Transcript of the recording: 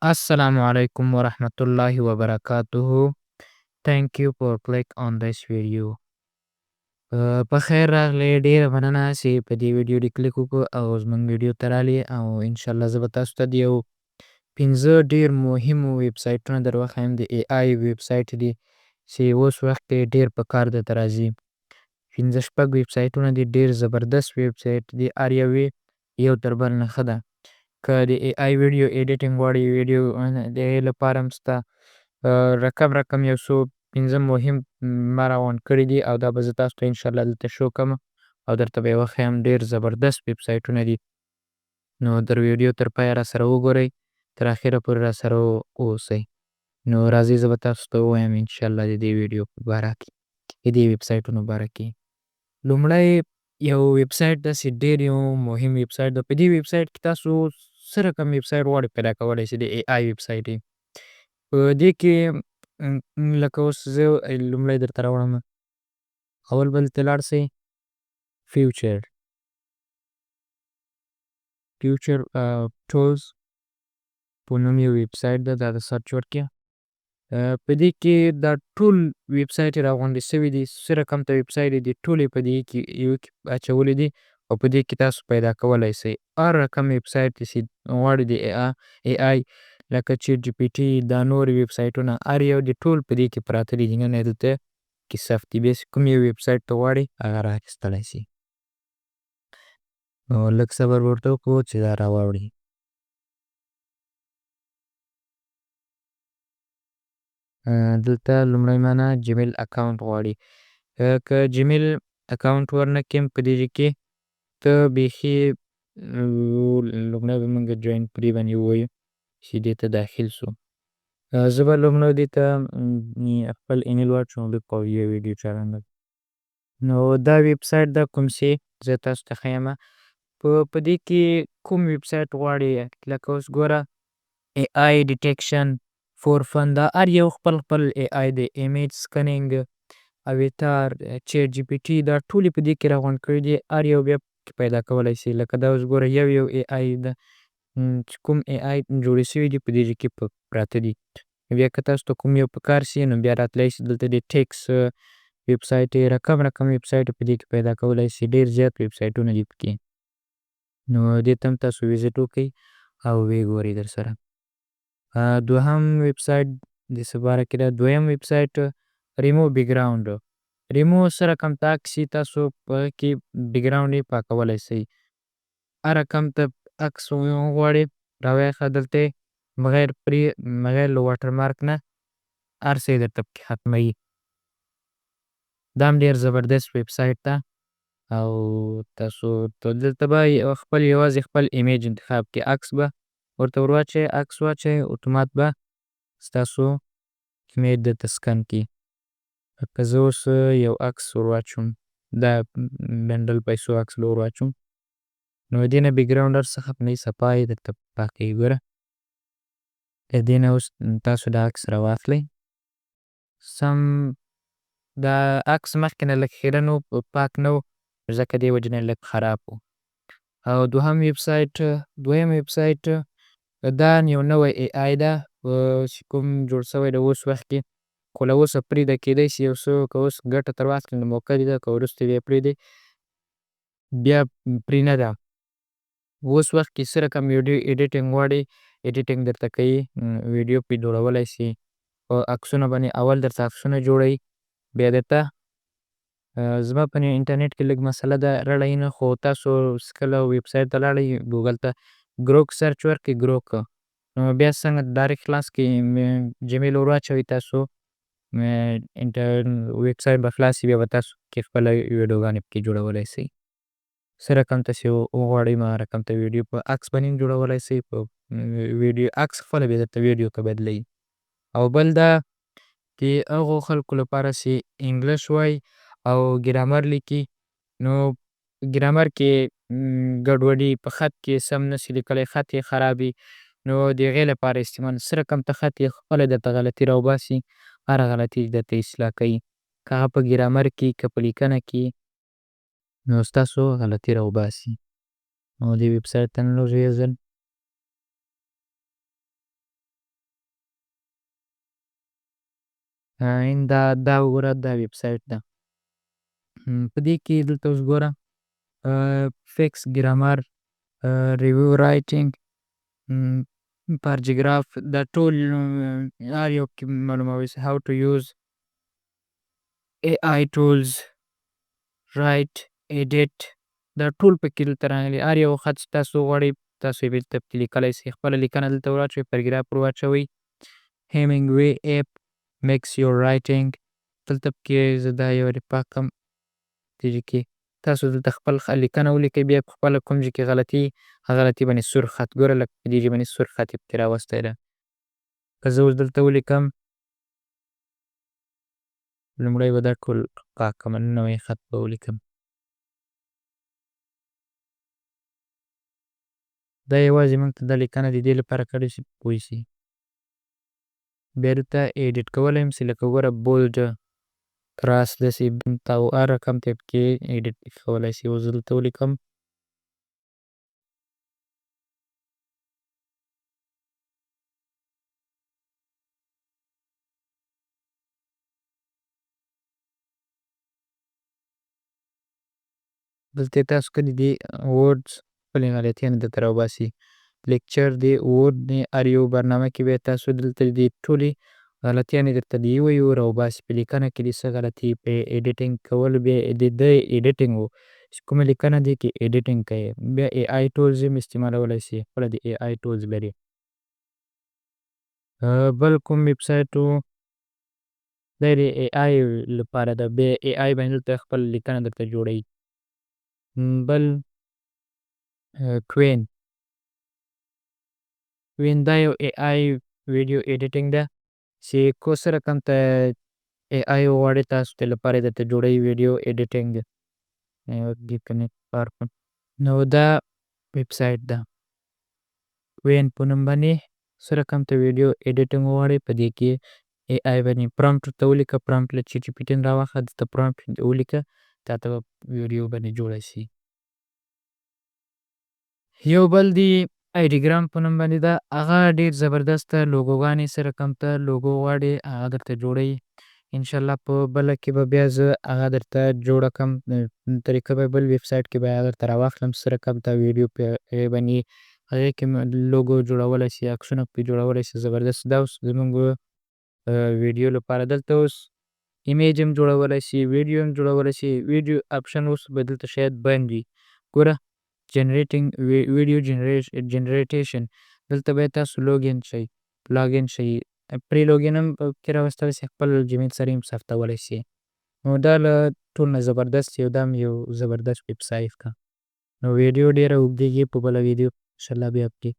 Assalamu alaikum wa rahmatullahi wa barakatuhu. Thank you for click on this video. په خیر راغلی ډیره مننه چې په دې ویډیو دې کلیک وکړو او زموږ ویډیو ته رالې او انشاءالله زه به تاسو ته د یو 15 ډیر مهمو ویب سایټونو در وښیم د ای آی ویب سایټ دي چې اوس وخت کې ډیر په کار درته راځي. 15 شپږ ویب سایټونه دي ډیر زبردست ویب سایټ دي هر یو تر بل نه ښه ده. که د ای آی ویډیو ایډیټینګ غواړې ویډیو د هغې لپاره هم سته رقم یو څو 15 مهم ما راغونډ کړي دي او دا به زه تاسو ته انشاءالله دلته شو کوم او درته به یې وښیم. ډېر زبردست ویب سایټونه دي نو در ویډیو تر پایه راسره وګورئ تر اخره پورې راسره واوسئ. نو راځئ زه به تاسو ته ووایم انشاءالله د دې ویډیو په باره کې د دې ویب سایټونو باره کې. لومړی یو ویب سایټ داسې ډېر یو مهم ویب سایټ ده. په دې ویب سایټ کې تاسو څه رقم ویب سایټ غواړئ پیدا کولی شئ د ای آی ویب سایټ یې. په دې کې لکه اوس زه لومړی درته راوړم. اول به دلته لاړ شئ فیوچر ټولز په نوم یو ویب سایټ ده دا د سرچ ورکړئ. په دې کې دا ټول ویب سایټ یې راغونډې شوي دي. څه رقم ته ویب سایټ دي ټول یې په دې کې یو کې اچولي دي او په دې کې تاسو پیدا کولی شئ هر رقم ویب سایټ چې غواړئ د ای آی لکه چیټ جی پي ټي دا نور ویب سایټونه هر یو دي ټول په دې کې پراته دي. نن یې دلته کې ثبت دي. بس کوم یو ویب سایټ ته غواړئ هغه رااخیستلی شئ. نو لږ صبر ورته وکړو چې دا راواوړي. دلته لومړی معنا جیمیل اکاونټ غواړي. که جیمیل اکاونټ ورنه کړیم په دې کې ته بیخي لومړی به موږ جوین پرې باندې ووایو چې دې ته داخل شو. زه به لومړی دې ته خپل ایمیل واچوم د قویه ویډیو چالنده. نو دا ویب سایټ دا کوم چې زه تاسو ته ښیم په دې کې کوم ویب سایټ غواړئ لکه اوس ګوره ای آی ډیټیکشن فور فن دا هر یو خپل ای آی دی. ایمیج سکنینګ اویتار چیټ جی پي ټي دا ټولې په دې کې راغونډ کړي دي. هر یو بیا پیدا کولی شي لکه دا اوس ګوره یو ای آی ده چې کوم ای آی جوړې شوي دي په دې کې پراته دي. بیا که تاسو ته کوم یو په کار شي نو بیا راتلی شي دلته د ټیکس ویب سایټ رقم ویب سایټ په دې کې پیدا کولی شي. ډېر زیات ویب سایټونه دي پکې نو دې ته هم تاسو ویزیټ وکړئ او ویې ګورئ در سره. دوهم ویب سایټ د څه باره کې ده. دویم ویب سایټ ریموو بیکګراونډ. ریموو څه رقم ته عکس وي تاسو په هغه کې بیکګراونډ یې پاکولی شئ. هر رقم ته عکس وغواړئ راویښه دلته بغیر له واټر مارک نه هر څه یې درته پکې ختموي. دا هم ډېر زبردست ویب سایټ ده او تاسو دلته به یوازې خپل ایمیج انتخاب کړئ. عکس به ورته ور واچوئ عکس واچوئ اتومات به ستاسو ایمیج درته سکن کړي. لکه زه اوس یو عکس ور واچوم دا بنډل پیسو عکس به ور واچوم نو د دې نه بیکګراونډ هر څه ختموي صفا یې درته پاکوي. ګوره د دې نه اوس تاسو دا عکس راواخلئ سم دا عکس مخکې نه لږ خیرن و پاک نه و ځکه دې وجې نه لږ خراب و. او دویم ویب سایټ دا یو نوی ای آی ده چې کوم جوړ شوی ده اوس وخت کې خو له اوسه پرېږده کېدی شي یو څه که اوس ګټه تر واخلي نو موقع ده که وروسته بیا پرېږدئ بیا پرې نه ده. اوس وخت کې څه رقم ویډیو ایډیټینګ غواړئ ایډیټینګ درته کوي ویډیو پرې جوړولی شي. په عکسونه باندې اول درته عکسونه جوړوي بیا درته زما په انټرنیټ کې لږ مسله ده رړی نه خو تاسو کله ویب سایټ ته لاړئ ګوګل ته ګروک سرچ ورکړئ ګروک نو بیا څنګه ډایرکټ خلاص کړئ جیمیل ور واچوئ تاسو ویب سایټ به خلاص شي بیا به تاسو کې خپله ویډیوګانې پکې جوړولی شئ. څه رقم ته چې وغواړئ هغه رقم ته ویډیو په عکس باندې هم جوړولی شئ په ویډیو عکس خپله بیا درته ویډیو ته بدلوي. او بل دا د هغو خلکو لپاره چې انګلیش وایي او ګرامر لیکي نو ګرامر کې ګډوډي په خط کې سم نشي لیکلی خط یې خراب وي نو د هغې لپاره استعمال څه رقم ته خط یې خپله درته غلطي راوباسي هره غلطي درته اصلاح کوي که هغه په ګرامر کې که په لیکنه کې نو ستاسو غلطي راوباسي. نو دې ویب سایټ ته ننوځئ یو ځل دا وګوره دا ویب سایټ ده. په دې کې دلته اوس ګوره فکس ګرامر، ریویو رایټینګ، پاراګراف، دا ټول هر یو کې معلوموي چې how to use AI tools, write, edit، دا ټول پکې دلته راغلي. هر یو خط چې تاسو غواړئ تاسو یې دلته پکې لیکلی شئ. خپله لیکنه دلته ور واچوئ، پاراګراف ور واچوئ. Hemingway app makes your writing، دلته پکې زه دا یو رفاق کړم. دې کې تاسو دلته خپل لیکنه ولیکئ، بیا په خپله کوم ځای کې غلطي هغه غلطي باندې سور خط، ګوره لکه په دې ځای باندې سور خط یې پکې راوستی ده. که زه اوس دلته ولیکم، لومړی به دا ټول پاکم، نوی خط به ولیکم. دا یوازې موږ ته دا لیکنه د دې لپاره کړې چې پوه شي. بیا دلته ایډیټ کولی یم چې لکه ګوره بولډ، کراس، داسې هر رقم ته یې پکې ایډیټ کولی شي. اوس دلته ولیکم، دلته تاسو که د دې ورډز خپلې غلطیانې درته راوباسي. لیکچر دی، ورډ دی، هر یو برنامه کې بیا تاسو دلته د دې ټولې غلطیانې درته د یو یو راوباسي. په لیکنه کې دې څه غلطي، په ایډیټینګ کولو بیا د ده ایډیټینګ و چې کومه لیکنه دې کې ایډیټینګ کوئ. بیا اے آی ټولز هم استعمالولی شئ، خپله د اے آی ټولز لري. بل کوم ویب سایټ و، دا د اے آی لپاره ده. بیا اے آی باندې دلته خپله لیکنه درته جوړوي. بل کوین دا یو اے آی ویډیو ایډیټینګ ده چې څه رقم ته اے آی وغواړئ تاسو ته لپاره یې درته جوړوي ویډیو ایډیټینګ. نو دا ویب سایټ ده کوین په نوم باندې. څه رقم ته ویډیو ایډیټینګ وغواړئ، په دې کې اے آی باندې پرامپټ ورته ولیکه، پرامپټ له چیټ جي پي ټي نه راواخله، دلته پرامپټ ولیکه، تا ته به ویډیو باندې جوړه شي. یو بل دی آیډیګرام په نوم باندې ده، هغه ډېر زبردسته لوګوګانې څه رقم ته لوګو غواړې هغه درته جوړوي. انشاءالله په بله کې به بیا زه هغه درته جوړه کړم، طریقه به بل ویب سایټ کې به هغه درته راواخلم، څه رقم ته ویډیو په هغې باندې هغې کې لوګو جوړولی شي، عکسونه پکې جوړولی شي. زبردست. دا اوس زموږ ویډیو لپاره دلته اوس ایمیج هم جوړولی شي، ویډیو هم جوړولی شي. ویډیو آپشن اوس به دلته شاید بند وي. ګوره جنریټینګ ویډیو جنریټیشن، دلته باید تاسو لوګین شئ، لاګین شئ. پرې لوګین هم پکې راوستلی شئ، خپل جیمیل سره یې هم ثبتولی شئ. نو دا له ټول نه زبردست یو دا هم یو زبردست ویب سایټ ده. نو ویډیو ډېره اوږدېږي، په بله ویډیو انشاءالله بیا پکې